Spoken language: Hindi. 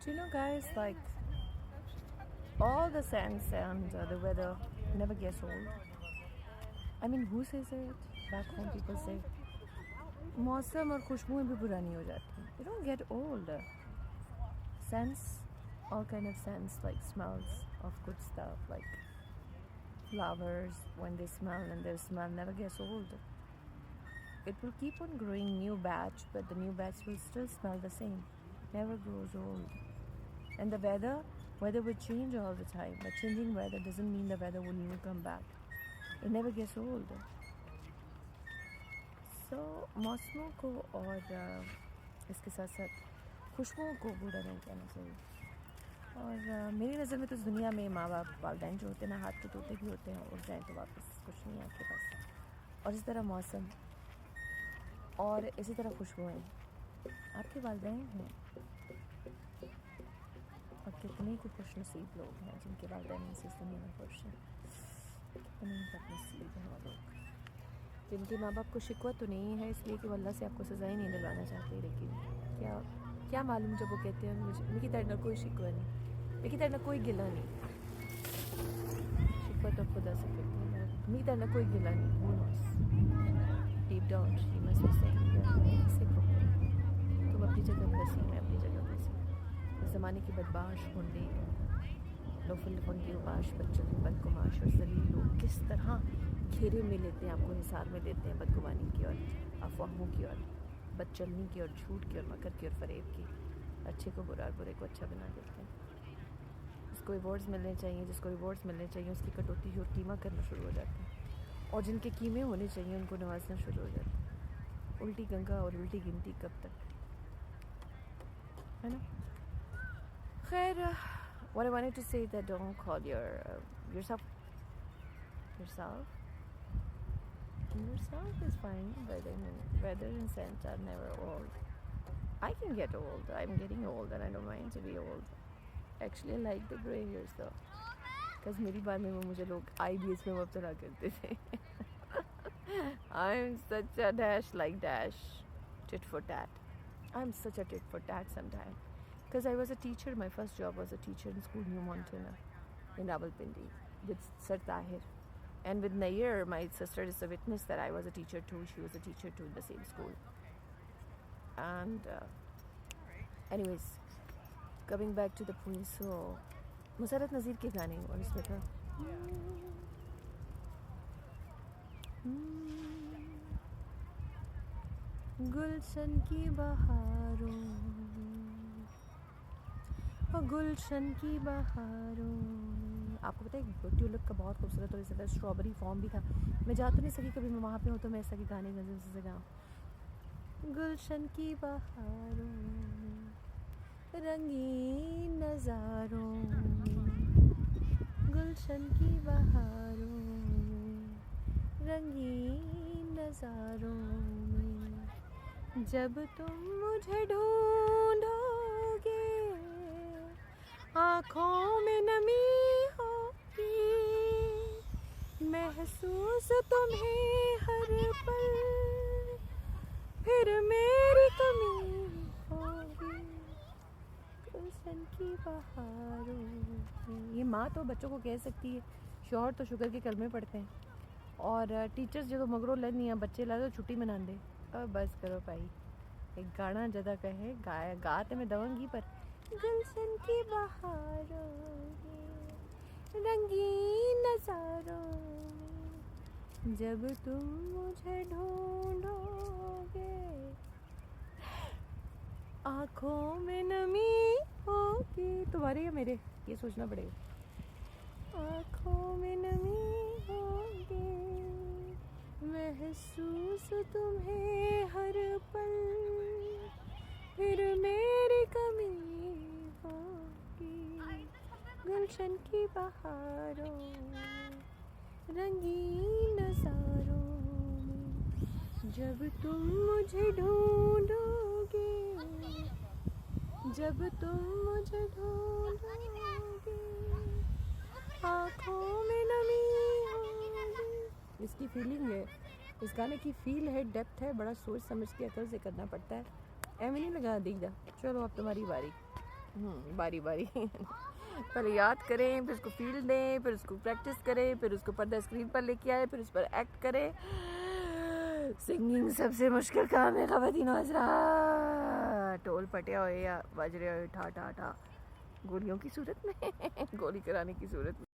Do you know, guys, like all the sense and the weather never gets old. I mean, who says it? Back home, people say, मौसम और खुशबुएं भी पुरानी हो जाती हैं. They don't get old. Scents, all kind of scents, like smells of good stuff, like flowers, when they smell and their smell never gets old. It will keep on growing new batch, but the new batch will still smell the same. Never grows old. And the weather will change all the time, but changing weather doesn't mean the weather will never come back. It never gets old. So मौसमों को और इसके साथ साथ खुशबुओं को बूढ़ा नहीं कहना चाहिए. और मेरी नज़र में तो इस दुनिया में माँ बाप वालिदैन जो होते हैं ना, हाथ के तोते भी होते हैं, उड़ जाएँ तो वापस कुछ नहीं है आपके पास. और इस तरह मौसम और इसी तरह खुशबुएँ आपके वालिदैन हैं. और कितने को खुश नसीब लोग हैं जिनके वालिदैन इनसे इस दुनिया में खुश हैं. कितने बदनसीब हैं वो लोग जिनके माँ बाप को शिकवा तो नहीं है इसलिए कि वो अल्लाह से आपको सज़ाई नहीं दिलवाना चाहते, लेकिन क्या मालूम जब वो कहते हैं मेरी तरह कोई शिकवा नहीं, मेरी तरह कोई गिला नहीं. शिकवा तो खुदा से करते हैं, मेरी तरह कोई गिला नहीं. Who knows? Deep down she must be saying Sikh तुम अपनी जगह फंसी, मैं अपनी जगह फंसी. ज़माने की बदमाश मुंडी लोफिल की उबाश बच्चों की बदगुमाश और जलील लोग किस तरह घेरे में लेते हैं, आपको हिसार में लेते हैं बदगुमानी की और अफवाहों की और बदचलनी की और झूठ की और मकर की और फरेब की. अच्छे को बुरा और बुरे को अच्छा बना देते हैं. जिसको रिवॉर्ड्स मिलने चाहिए उसकी कटौती और कीमा करना शुरू हो जाते हैं. और जिनके कीमे होने चाहिए उनको नवाजना शुरू हो जाता है. उल्टी गंगा और उल्टी गिनती कब तक, है ना. खैर, what I wanted to say that don't call yourself is fine, but I mean, weather and scent are never old. I can get old. I'm getting old and I don't mind to be old. Actually, I like the grey hairs though. Because मेरी बार में वो मुझे लोग IBS में मुब्तला करते थे. I'm such a dash, tit for tat. I'm such a tit for tat sometimes. Because I was a teacher, my first job was a teacher in school New Montana in Rawalpindi with Sir Tahir. And with Nair, my sister is a witness that I was a teacher too. She was a teacher too in the same school. And anyways, coming back to the point, so Musarrat नज़ीर के गाने और इसमें था गुलशन की बहारों और गुलशन की बहारों. आपको पता है ट्यूलिप का बहुत खूबसूरत और इस तरह स्ट्रॉबेरी फॉर्म भी था. मैं जा तो नहीं सकी, कभी मैं वहाँ पे हूँ तो मैं ऐसा के गाने गज़ल से गाऊँ. गुलशन की बहारों रंगीन नज़ारों, गुलशन की बहारों रंगीन नज़ारों में जब तुम मुझे ढूंढोगे आँखों में नमी होगी, महसूस तुम्हें हर पल फिर मेरी कमी होगी. गुलशन की बहारों. ये माँ तो बच्चों को कह सकती है, शौहर तो शुगर के कलमे पढ़ते हैं और टीचर्स जो मगरों लग नहीं बच्चे ला तो छुट्टी मना दे. अब बस करो भाई, एक गाना जदा कहे गाते मैं दवंगी पर गुलशन की बहारों रंगीन नज़ारों जब तुम मुझे ढूंढोगे आँखों में नमी होगी. तुम्हारे या मेरे, ये सोचना पड़ेगा. आँखों में नमी होगी, महसूस तुम्हें हर पल फिर मेरी कमी होगी. गुलशन की बहारों रंगीन नज़ारों में जब तुम मुझे ढूंढोगे, जब तुम मुझे ढूंढोगे आँखों में नमी होगी. इसकी फीलिंग है, इस गाने की फील है, डेप्थ है, बड़ा सोच समझ के अकल से करना पड़ता है. एम नहीं लगा दीदा. चलो अब तुम्हारी बारी. बारी बारी पहले याद करें, फिर उसको फील दें, फिर उसको प्रैक्टिस करें, फिर उसको पर्दा स्क्रीन पर लेके आए, फिर उस पर एक्ट करें। सिंगिंग सबसे मुश्किल काम है ख़वातीन हज़रात। टोल पटिया हो या बज रहे हो ठा ठा ठा गोलियों की सूरत में गोली कराने की सूरत में।